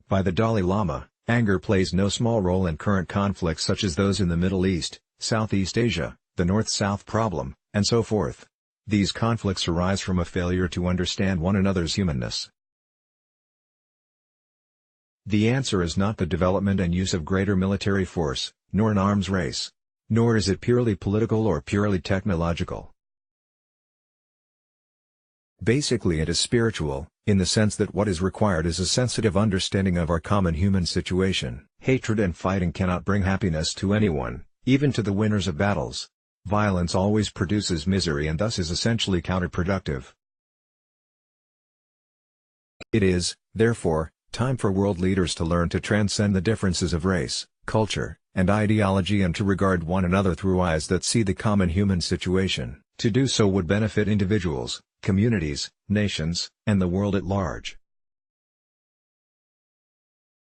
By the Dalai Lama, anger plays no small role in current conflicts such as those in the Middle East, Southeast Asia, the North-South problem, and so forth. These conflicts arise from a failure to understand one another's humanness. The answer is not the development and use of greater military force, nor an arms race. Nor is it purely political or purely technological. Basically it is spiritual, in the sense that what is required is a sensitive understanding of our common human situation. Hatred and fighting cannot bring happiness to anyone, even to the winners of battles. Violence always produces misery and thus is essentially counterproductive. It is, therefore, time for world leaders to learn to transcend the differences of race, culture, and ideology and to regard one another through eyes that see the common human situation. To do so would benefit individuals, communities, nations, and the world at large.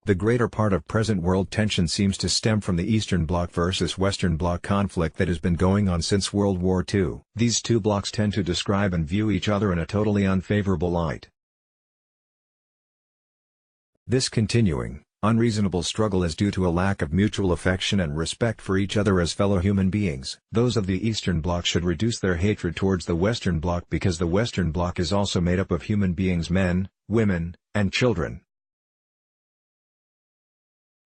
The greater part of present world tension seems to stem from the Eastern Bloc versus Western Bloc conflict that has been going on since World War II. These two blocs tend to describe and view each other in a totally unfavorable light. This continuing, unreasonable struggle is due to a lack of mutual affection and respect for each other as fellow human beings. Those of the Eastern Bloc should reduce their hatred towards the Western Bloc because the Western Bloc is also made up of human beings, men, women, and children.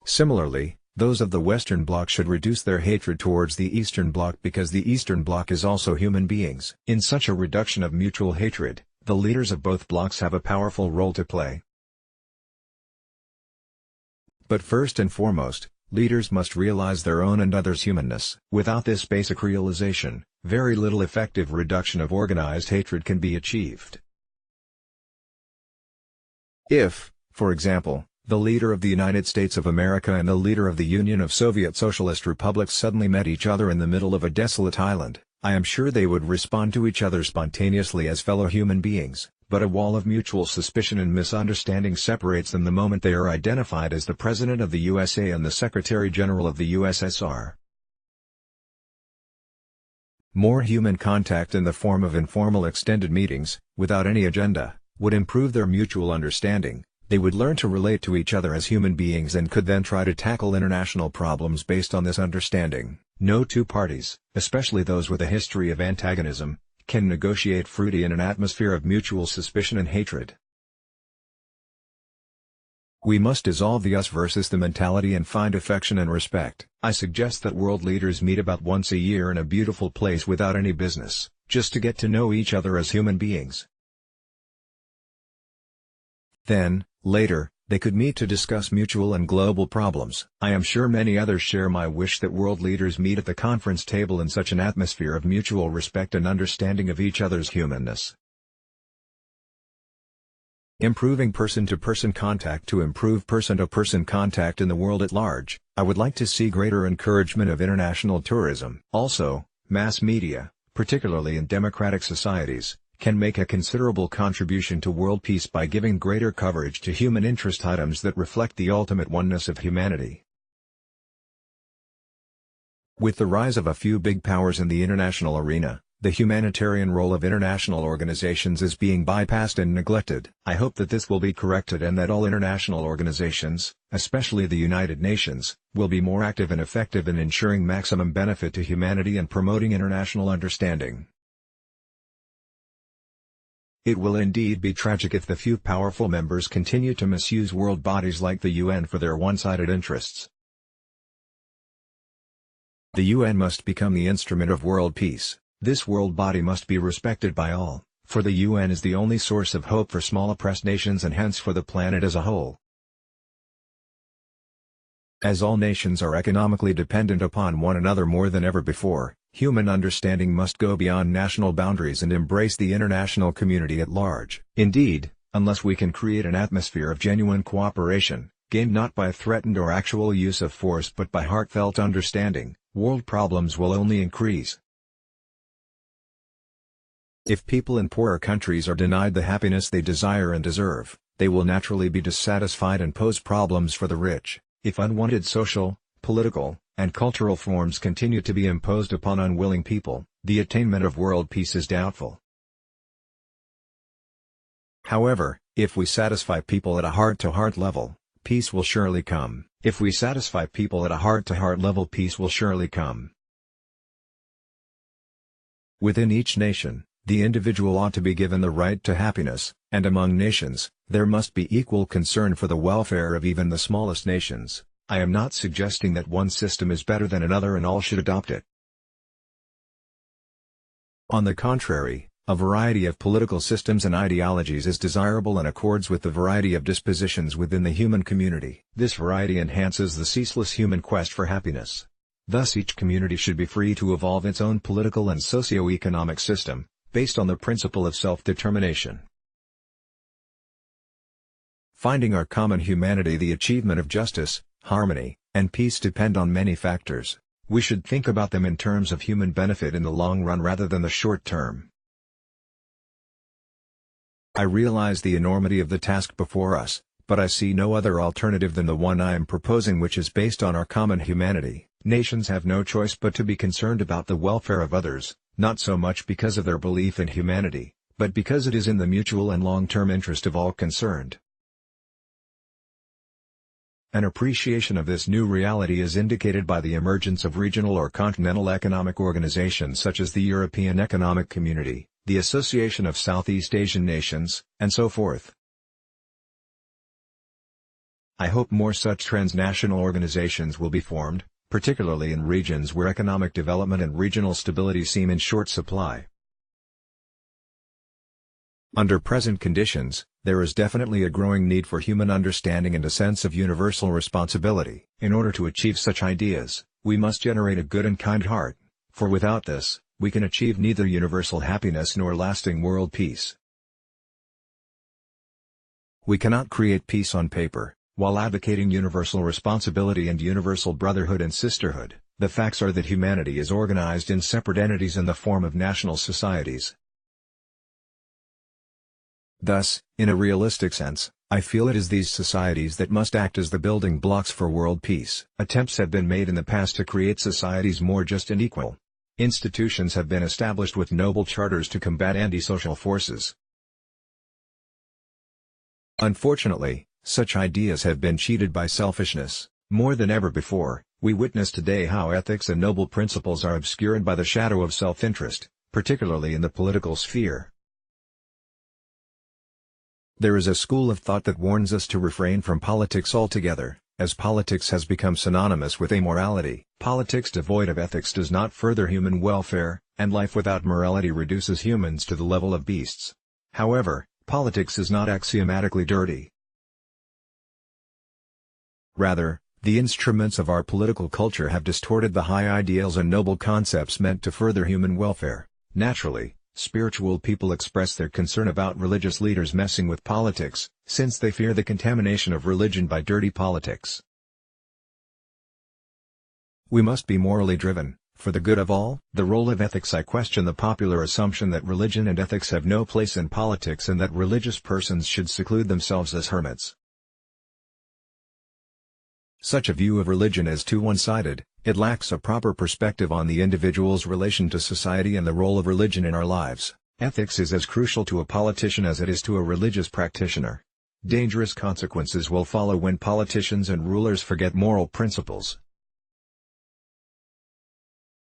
Similarly, those of the Western Bloc should reduce their hatred towards the Eastern Bloc because the Eastern Bloc is also human beings. In such a reduction of mutual hatred, the leaders of both blocs have a powerful role to play. But first and foremost, leaders must realize their own and others' humanness. Without this basic realization, very little effective reduction of organized hatred can be achieved. If, for example, the leader of the United States of America and the leader of the Union of Soviet Socialist Republics suddenly met each other in the middle of a desolate island, I am sure they would respond to each other spontaneously as fellow human beings, but a wall of mutual suspicion and misunderstanding separates them the moment they are identified as the President of the USA and the Secretary General of the USSR. More human contact in the form of informal extended meetings, without any agenda, would improve their mutual understanding. They would learn to relate to each other as human beings and could then try to tackle international problems based on this understanding. No two parties, especially those with a history of antagonism, can negotiate fruity in an atmosphere of mutual suspicion and hatred. We must dissolve the us versus the mentality and find affection and respect. I suggest that world leaders meet about once a year in a beautiful place without any business, just to get to know each other as human beings. Then, later, they could meet to discuss mutual and global problems. I am sure many others share my wish that world leaders meet at the conference table in such an atmosphere of mutual respect and understanding of each other's humanness. Improving person-to-person contact to improve person-to-person contact in the world at large. I would like to see greater encouragement of international tourism. Also, mass media, particularly in democratic societies, can make a considerable contribution to world peace by giving greater coverage to human interest items that reflect the ultimate oneness of humanity. With the rise of a few big powers in the international arena, the humanitarian role of international organizations is being bypassed and neglected. I hope that this will be corrected and that all international organizations, especially the United Nations, will be more active and effective in ensuring maximum benefit to humanity and promoting international understanding. It will indeed be tragic if the few powerful members continue to misuse world bodies like the UN for their one-sided interests. The UN must become the instrument of world peace. This world body must be respected by all, for the UN is the only source of hope for small oppressed nations and hence for the planet as a whole. As all nations are economically dependent upon one another more than ever before, human understanding must go beyond national boundaries and embrace the international community at large. Indeed, unless we can create an atmosphere of genuine cooperation, gained not by threatened or actual use of force but by heartfelt understanding, world problems will only increase. If people in poorer countries are denied the happiness they desire and deserve, they will naturally be dissatisfied and pose problems for the rich. If unwanted social, political, and cultural forms continue to be imposed upon unwilling people, the attainment of world peace is doubtful. However, if we satisfy people at a heart-to-heart level, peace will surely come. If we satisfy people at a heart-to-heart level, peace will surely come. Within each nation, the individual ought to be given the right to happiness, and among nations, there must be equal concern for the welfare of even the smallest nations. I am not suggesting that one system is better than another and all should adopt it. On the contrary, a variety of political systems and ideologies is desirable and accords with the variety of dispositions within the human community. This variety enhances the ceaseless human quest for happiness. Thus each community should be free to evolve its own political and socio-economic system, based on the principle of self-determination. Finding our common humanity, the achievement of justice, harmony, and peace depend on many factors. We should think about them in terms of human benefit in the long run rather than the short term. I realize the enormity of the task before us, but I see no other alternative than the one I am proposing, which is based on our common humanity. Nations have no choice but to be concerned about the welfare of others, not so much because of their belief in humanity, but because it is in the mutual and long-term interest of all concerned. An appreciation of this new reality is indicated by the emergence of regional or continental economic organizations such as the European Economic Community, the Association of Southeast Asian Nations, and so forth. I hope more such transnational organizations will be formed, particularly in regions where economic development and regional stability seem in short supply. Under present conditions, there is definitely a growing need for human understanding and a sense of universal responsibility. In order to achieve such ideas, we must generate a good and kind heart, for without this, we can achieve neither universal happiness nor lasting world peace. We cannot create peace on paper, while advocating universal responsibility and universal brotherhood and sisterhood. The facts are that humanity is organized in separate entities in the form of national societies. Thus, in a realistic sense, I feel it is these societies that must act as the building blocks for world peace. Attempts have been made in the past to create societies more just and equal. Institutions have been established with noble charters to combat antisocial forces. Unfortunately, such ideas have been cheated by selfishness. More than ever before, we witness today how ethics and noble principles are obscured by the shadow of self-interest, particularly in the political sphere. There is a school of thought that warns us to refrain from politics altogether, as politics has become synonymous with amorality. Politics devoid of ethics does not further human welfare, and life without morality reduces humans to the level of beasts. However, politics is not axiomatically dirty. Rather, the instruments of our political culture have distorted the high ideals and noble concepts meant to further human welfare. Naturally, spiritual people express their concern about religious leaders messing with politics, since they fear the contamination of religion by dirty politics. We must be morally driven, for the good of all. The role of ethics. I question the popular assumption that religion and ethics have no place in politics and that religious persons should seclude themselves as hermits. Such a view of religion is too one-sided. It lacks a proper perspective on the individual's relation to society and the role of religion in our lives. Ethics is as crucial to a politician as it is to a religious practitioner. Dangerous consequences will follow when politicians and rulers forget moral principles.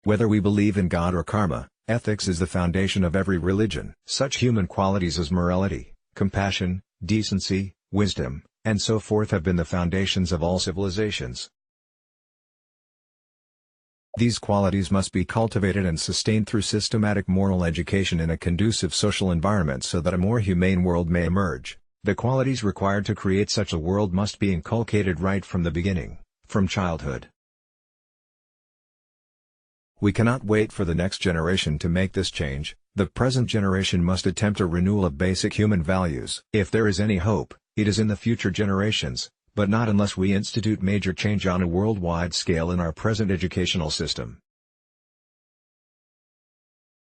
Whether we believe in God or karma, ethics is the foundation of every religion. Such human qualities as morality, compassion, decency, wisdom, and so forth have been the foundations of all civilizations. These qualities must be cultivated and sustained through systematic moral education in a conducive social environment so that a more humane world may emerge. The qualities required to create such a world must be inculcated right from the beginning, from childhood. We cannot wait for the next generation to make this change. The present generation must attempt a renewal of basic human values. If there is any hope, it is in the future generations, but not unless we institute major change on a worldwide scale in our present educational system.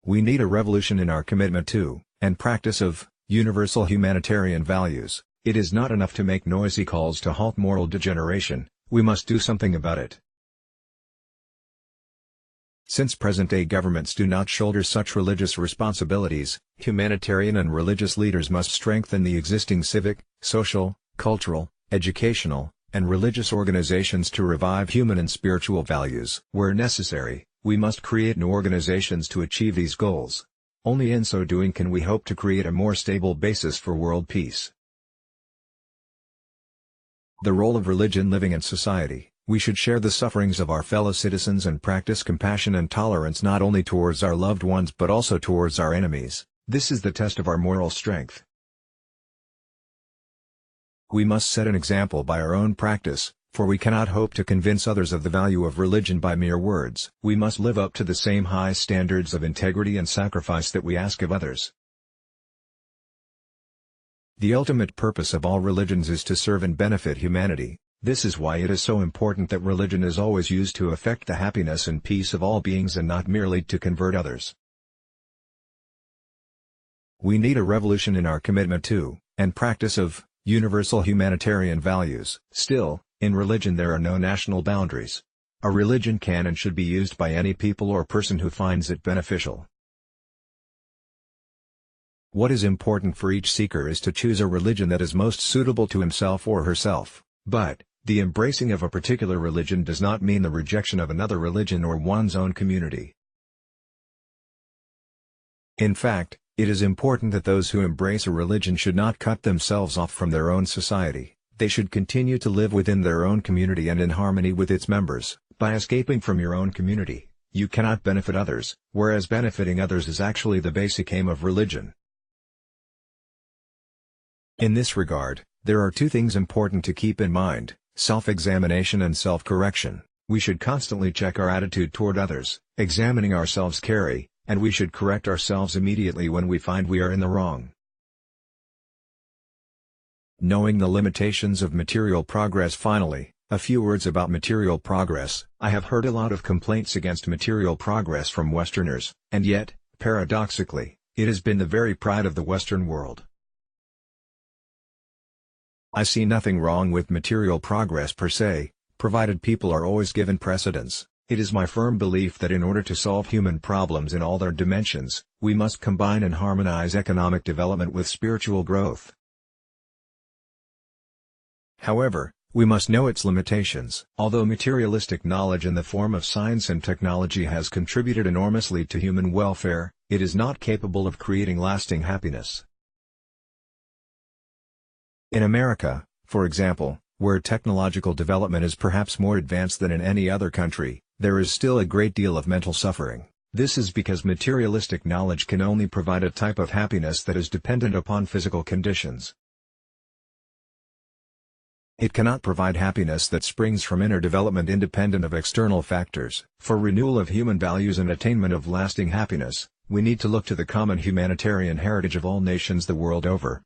We need a revolution in our commitment to, and practice of, universal humanitarian values. It is not enough to make noisy calls to halt moral degeneration, we must do something about it. Since present-day governments do not shoulder such religious responsibilities, humanitarian and religious leaders must strengthen the existing civic, social, cultural, educational, and religious organizations to revive human and spiritual values. Where necessary, we must create new organizations to achieve these goals. Only in so doing can we hope to create a more stable basis for world peace. The role of religion living in society. We should share the sufferings of our fellow citizens and practice compassion and tolerance not only towards our loved ones but also towards our enemies. This is the test of our moral strength. We must set an example by our own practice, for we cannot hope to convince others of the value of religion by mere words. We must live up to the same high standards of integrity and sacrifice that we ask of others. The ultimate purpose of all religions is to serve and benefit humanity. This is why it is so important that religion is always used to affect the happiness and peace of all beings and not merely to convert others. We need a revolution in our commitment to, and practice of, universal humanitarian values. Still, in religion there are no national boundaries. A religion can and should be used by any people or person who finds it beneficial. What is important for each seeker is to choose a religion that is most suitable to himself or herself, but, the embracing of a particular religion does not mean the rejection of another religion or one's own community. In fact, it is important that those who embrace a religion should not cut themselves off from their own society. They should continue to live within their own community and in harmony with its members. By escaping from your own community, you cannot benefit others, whereas benefiting others is actually the basic aim of religion. In this regard, there are two things important to keep in mind: self-examination and self-correction. We should constantly check our attitude toward others, examining ourselves carefully, and we should correct ourselves immediately when we find we are in the wrong. Knowing the limitations of material progress. Finally, a few words about material progress. I have heard a lot of complaints against material progress from Westerners, and yet, paradoxically, it has been the very pride of the Western world. I see nothing wrong with material progress per se, provided people are always given precedence. It is my firm belief that in order to solve human problems in all their dimensions, we must combine and harmonize economic development with spiritual growth. However, we must know its limitations. Although materialistic knowledge in the form of science and technology has contributed enormously to human welfare, it is not capable of creating lasting happiness. In America, for example, where technological development is perhaps more advanced than in any other country, there is still a great deal of mental suffering. This is because materialistic knowledge can only provide a type of happiness that is dependent upon physical conditions. It cannot provide happiness that springs from inner development independent of external factors. For renewal of human values and attainment of lasting happiness, we need to look to the common humanitarian heritage of all nations the world over.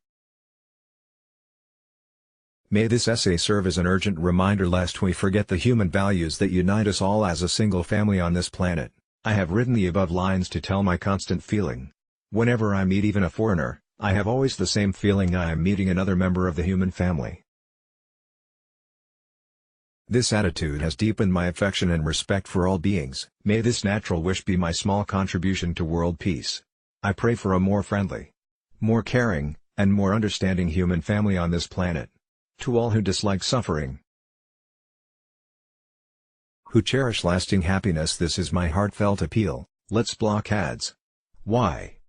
May this essay serve as an urgent reminder lest we forget the human values that unite us all as a single family on this planet. I have written the above lines to tell my constant feeling. Whenever I meet even a foreigner, I have always the same feeling I am meeting another member of the human family. This attitude has deepened my affection and respect for all beings. May this natural wish be my small contribution to world peace. I pray for a more friendly, more caring, and more understanding human family on this planet. To all who dislike suffering, who cherish lasting happiness, this is my heartfelt appeal. Let's block ads. Why?